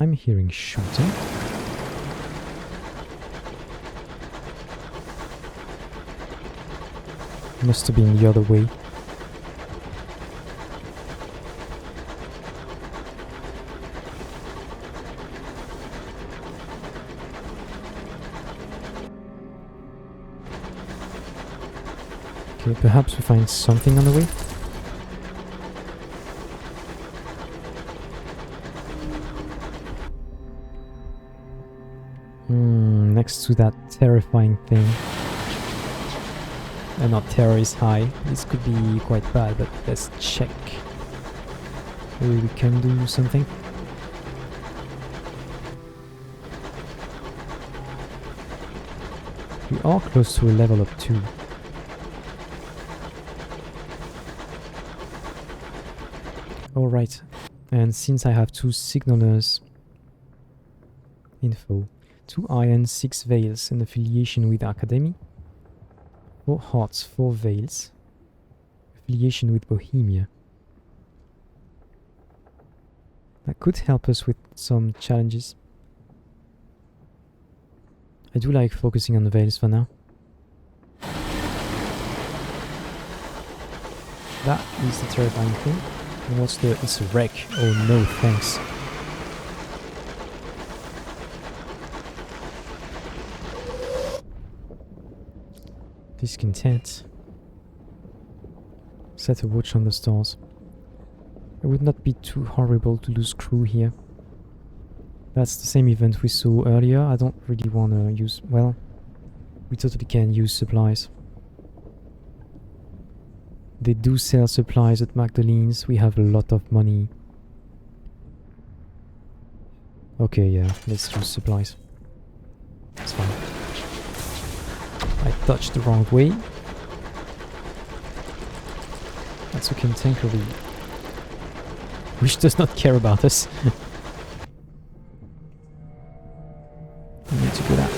I'm hearing shooting. Must have been the other way. Okay, perhaps we find something on the way. Next to that terrifying thing. And our terror is high. This could be quite bad, but let's check. Maybe we can do something. We are close to a level up 2. Alright, and since I have 2 signalers, info, 2 iron, 6 veils, an affiliation with Academy, 4 hearts, 4 veils, affiliation with Bohemia. That could help us with some challenges. I do like focusing on the veils for now. That is the terrifying thing. And what's the... it's a wreck. Oh no, thanks. Discontent. Set a watch on the stars. It would not be too horrible to lose crew here. That's the same event we saw earlier. I don't really want to use... well, we totally can use supplies. They do sell supplies at Magdalene's. We have a lot of money. Okay, yeah, let's use supplies. That's fine. I touched the wrong way. That's okay, Tankery. Which does not care about us. We need to do that.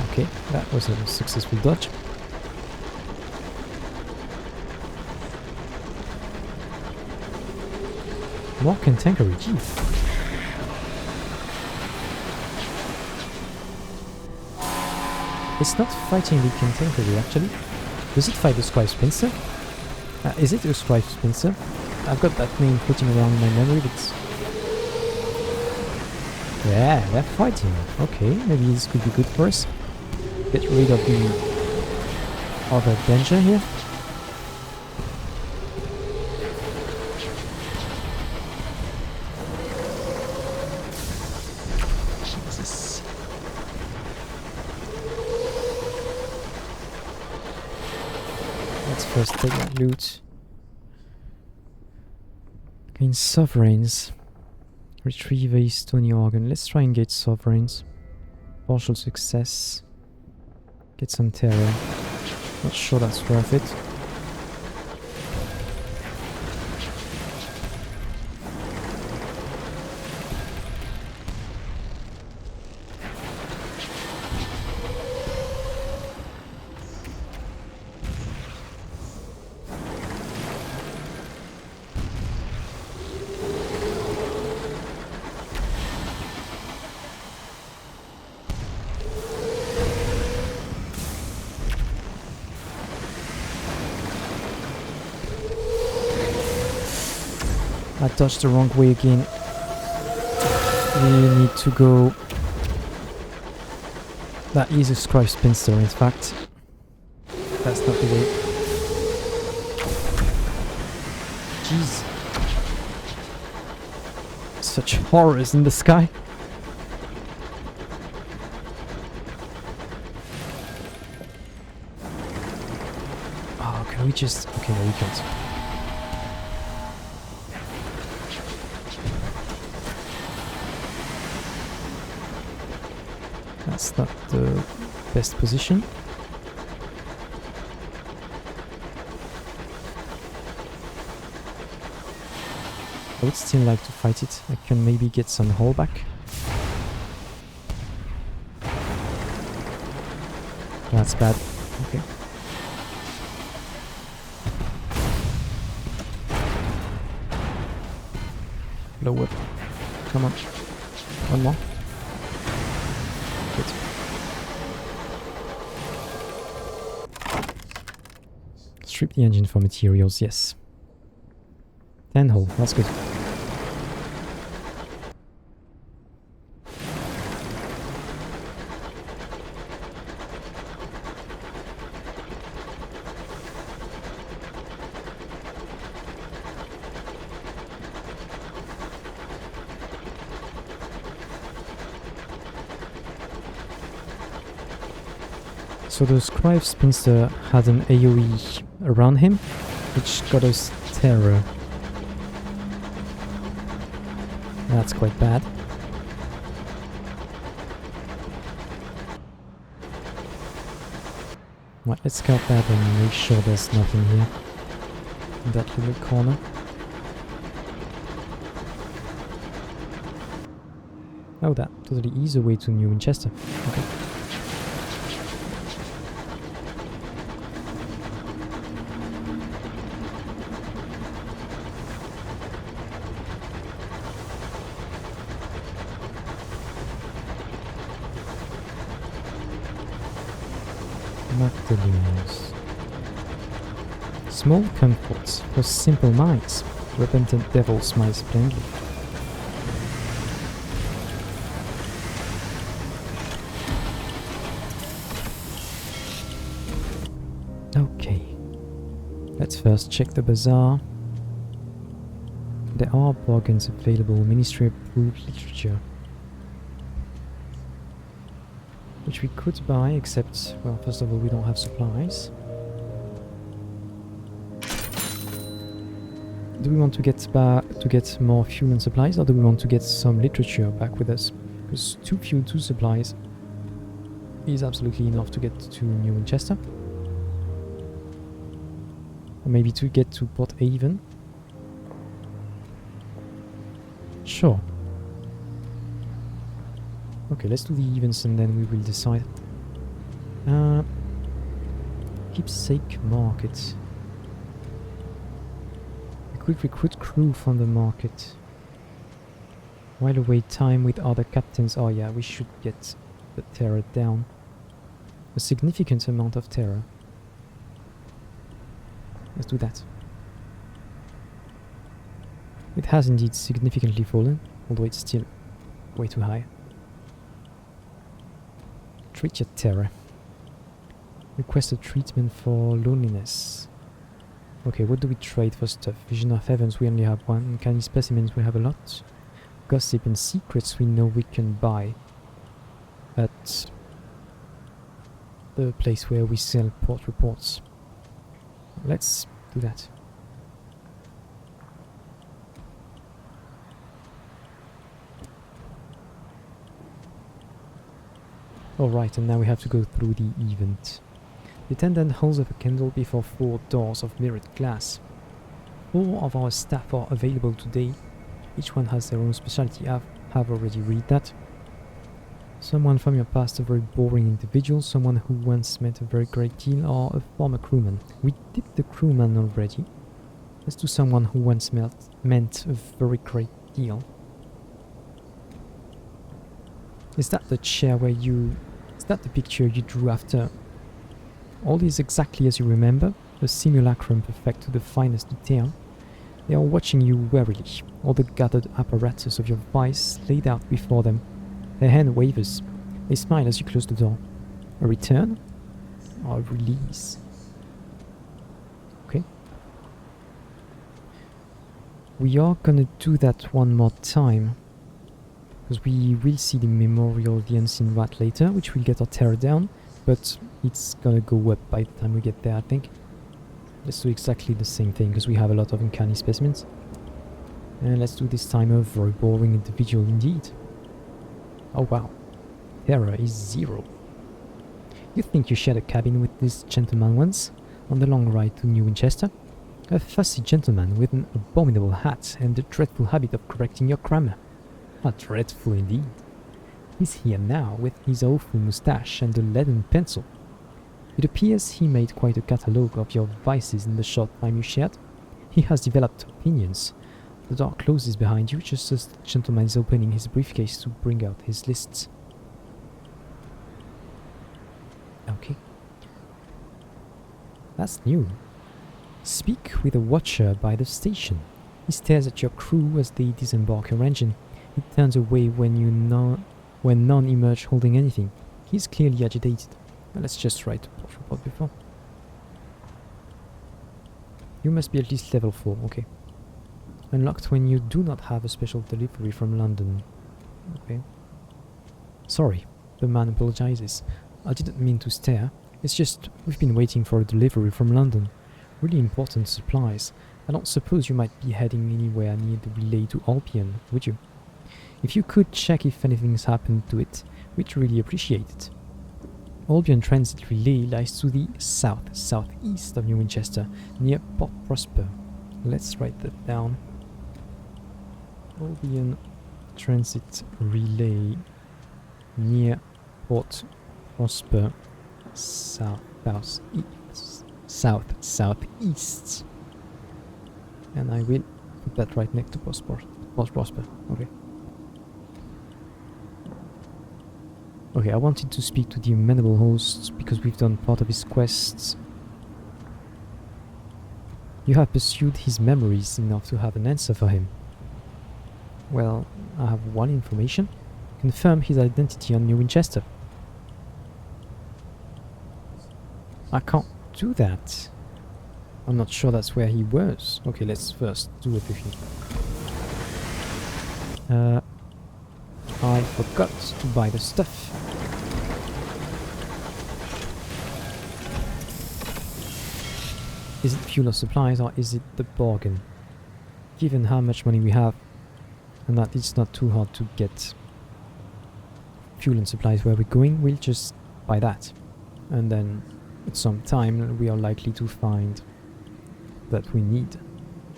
Okay, that was a successful dodge. More cantankery, gee. It's not fighting the cantankery actually. Does it fight the Scribe Spinster? Is it a Scribe Spinster? I've got that name floating around in my memory, but... yeah, they're fighting. Okay, maybe this could be good for us. Get rid of the other danger here. Jesus. Let's first take that loot. Gain sovereigns. Retrieve a stony organ. Let's try and get sovereigns. Partial success. Get some terror. Not sure that's worth it. I touched the wrong way again. We need to go... that is a Scribe Spinster, in fact. That's not the way. Jeez. Such horrors in the sky. Oh, can we just... okay, no, we can't. That's not the best position. I would still like to fight it. I can maybe get some hull back. That's bad. Okay. Blow up. Come on. One more. Good. Strip the engine for materials, yes. 10 hull, that's good. So the Scribe Spinster had an AoE around him, which got us terror. That's quite bad. Right, let's scout that and make sure there's nothing here. In that little corner. Oh, that totally is a way to New Winchester. Okay. Magdalenes. Small comforts for simple minds. Repentant devil smiles plainly. Okay. Let's first check the bazaar. There are bargains available. Ministry approved literature. Which we could buy, except, well, first of all, we don't have supplies. Do we want to get more fuel and supplies, or do we want to get some literature back with us? Because 2 fuel, 2 supplies is absolutely enough to get to New Winchester. Or maybe to get to Port Haven. Sure. Okay, let's do the events and then we will decide. Keepsake market. We could recruit crew from the market. While away time with other captains. Oh yeah, we should get the terror down. A significant amount of terror. Let's do that. It has indeed significantly fallen, although it's still way too high. Treat your terror. Request a treatment for loneliness. Okay, what do we trade for stuff? Vision of Heavens, we only have one. Uncanny Specimens, we have a lot. Gossip and Secrets, we know we can buy at the place where we sell port reports. Let's do that. Alright, and now we have to go through the event. The attendant holds up a candle before 4 doors of mirrored glass. 4 of our staff are available today. Each one has their own specialty. I have already read that. Someone from your past, a very boring individual, someone who once meant a very great deal, or a former crewman. We did the crewman already. Let's do someone who once meant a very great deal. Is that the chair where you... Is that the picture you drew after? All is exactly as you remember, a simulacrum perfect to the finest detail. They are watching you warily, all the gathered apparatus of your vice laid out before them. Their hand wavers. They smile as you close the door. A return? Or a release? Okay. We are gonna do that one more time. Because we will see the Memorial of the Unseen Rat later, which will get our terror down, but it's gonna go up by the time we get there, I think. Let's do exactly the same thing, because we have a lot of uncanny specimens. And let's do this time a very boring individual indeed. Oh wow. Terror is 0. You think you shared a cabin with this gentleman once, on the long ride to New Winchester? A fussy gentleman with an abominable hat and the dreadful habit of correcting your grammar. How dreadful indeed. He's here now with his awful moustache and a leaden pencil. It appears he made quite a catalogue of your vices in the short time you shared. He has developed opinions The door closes behind you just as the gentleman is opening his briefcase to bring out his lists. Okay. That's new. Speak with a watcher by the station. He stares at your crew as they disembark your engine. He turns away when none emerge holding anything. He's clearly agitated. Well, let's just write a port report before. You must be at least level 4, okay. Unlocked when you do not have a special delivery from London. Okay. Sorry, the man apologizes. I didn't mean to stare. It's just, we've been waiting for a delivery from London. Really important supplies. I don't suppose you might be heading anywhere near the relay to Albion, would you? If you could check if anything's happened to it, we'd really appreciate it. Albion Transit Relay lies to the southeast of New Winchester, near Port Prosper. Let's write that down. Albion Transit Relay near Port Prosper, southeast. And I will put that right next to Port Prosper. Okay. Okay, I wanted to speak to the amenable host because we've done part of his quests. You have pursued his memories enough to have an answer for him. Well, I have one information. Confirm his identity on New Winchester. I can't do that. I'm not sure that's where he was. Okay, let's first do everything. I forgot to buy the stuff. Is it fuel or supplies, or is it the bargain? Given how much money we have, and that it's not too hard to get fuel and supplies where we're going, we'll just buy that. And then at some time we are likely to find that we need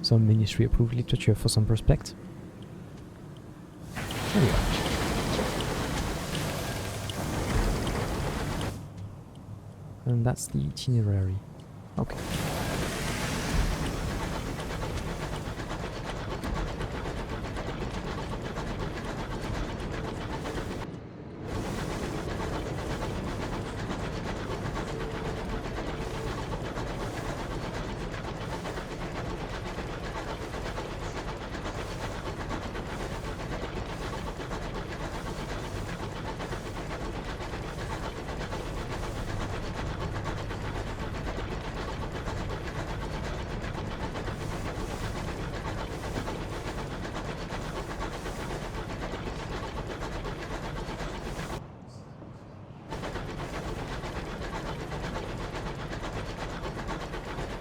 some ministry approved literature for some prospect. There we are. And that's the itinerary. Okay.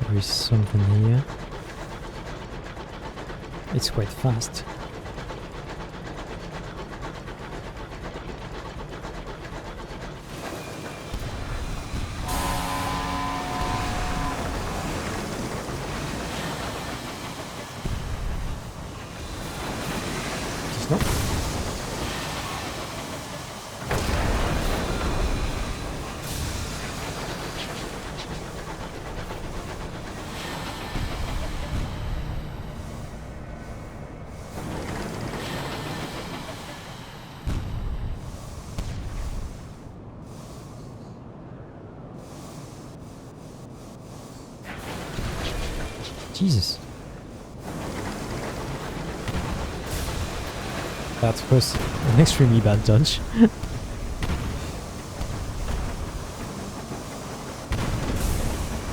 There is something here. It's quite fast. Just not. Jesus. That was an extremely bad dodge.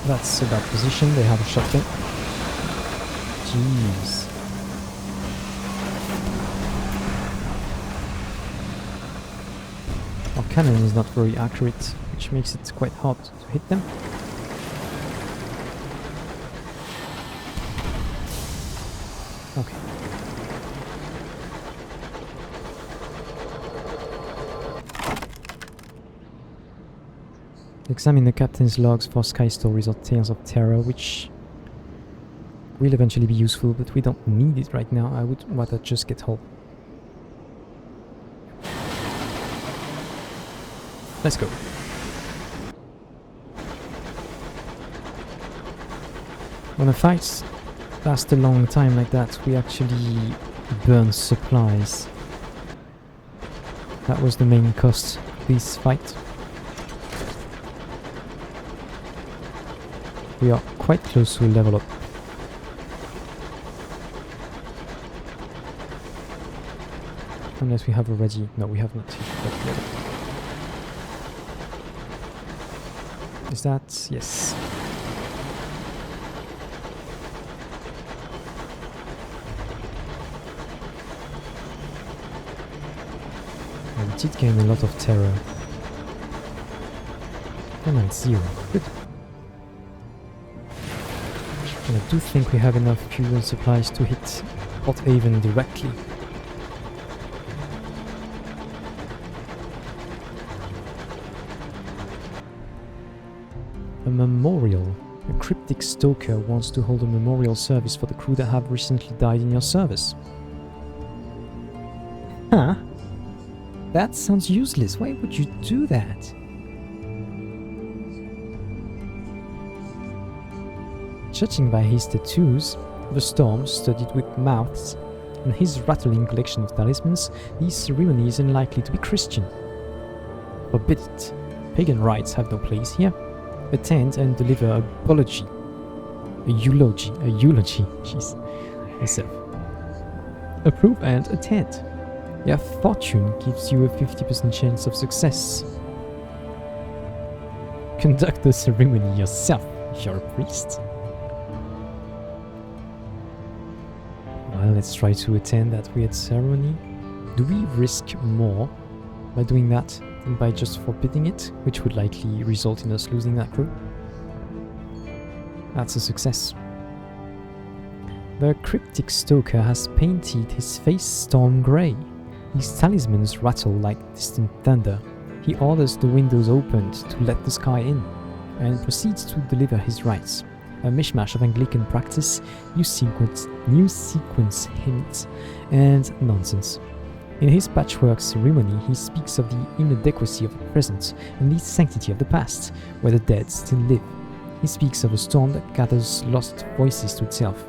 That's a bad position, they have a shotgun. Jeez. Our cannon is not very accurate, which makes it quite hard to hit them. Okay. Examine the captain's logs for sky stories or tales of terror, which will eventually be useful, but we don't need it right now. I would rather just get home. Let's go. Wanna fight? last a long time like that, we actually burn supplies. That was the main cost of this fight. We are quite close to a level up. Unless we have already... No, we have not hit that level. Is that... Yes. We did gain a lot of terror. And I'm 0. Good. And I do think we have enough fuel and supplies to hit Port Haven directly. A memorial. A cryptic stalker wants to hold a memorial service for the crew that have recently died in your service. Huh? That sounds useless. Why would you do that? Judging by his tattoos, the storm studied with mouths, and his rattling collection of talismans, this ceremony is unlikely to be Christian. Forbid it. Pagan rites have no place here. Attend and deliver a eulogy. Jeez. Myself. Approve and attend. Your fortune gives you a 50% chance of success. Conduct the ceremony yourself, you're a priest. Well, let's try to attend that weird ceremony. Do we risk more by doing that than by just forbidding it, which would likely result in us losing that crew? That's a success. The cryptic stalker has painted his face storm grey. His talismans rattle like distant thunder. He orders the windows opened to let the sky in, and proceeds to deliver his rites. A mishmash of Anglican practice, new sequence hints, and nonsense. In his patchwork ceremony, he speaks of the inadequacy of the present and the sanctity of the past, where the dead still live. He speaks of a storm that gathers lost voices to itself.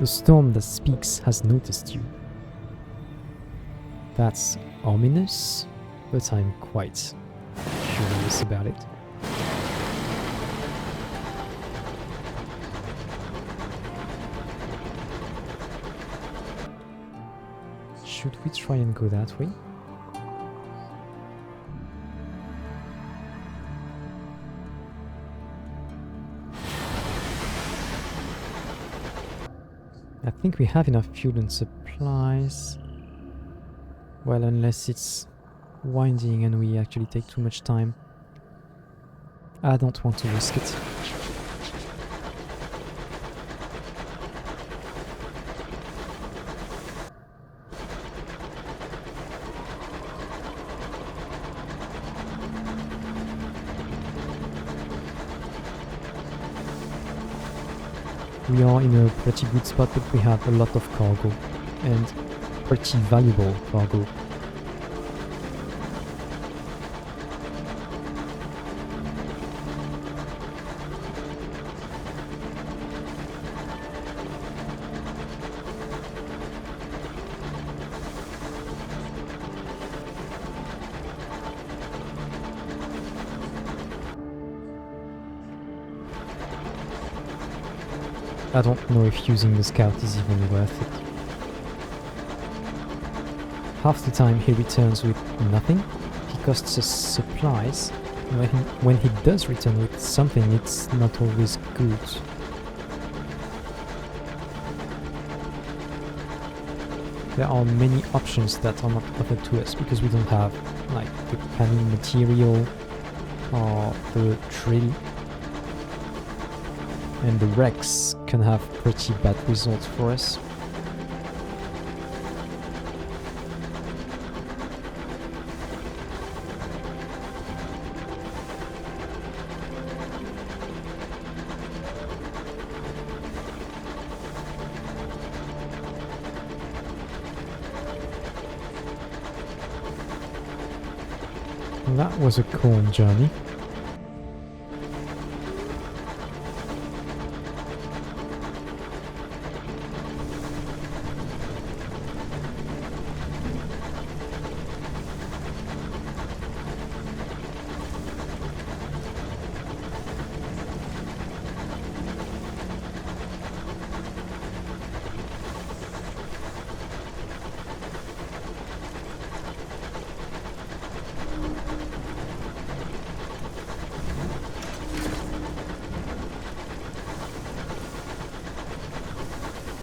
The storm that speaks has noticed you. That's ominous, but I'm quite curious about it. Should we try and go that way? I think we have enough fuel and supplies. Well, unless it's winding and we actually take too much time. I don't want to risk it. We are in a pretty good spot, but we have a lot of cargo, and pretty valuable cargo. I don't know if using the scout is even worth it. Half the time he returns with nothing. He costs us supplies. When he does return with something, it's not always good. There are many options that are not offered to us because we don't have like the canning material or the drill. And the wrecks can have pretty bad results for us. That was a cool journey.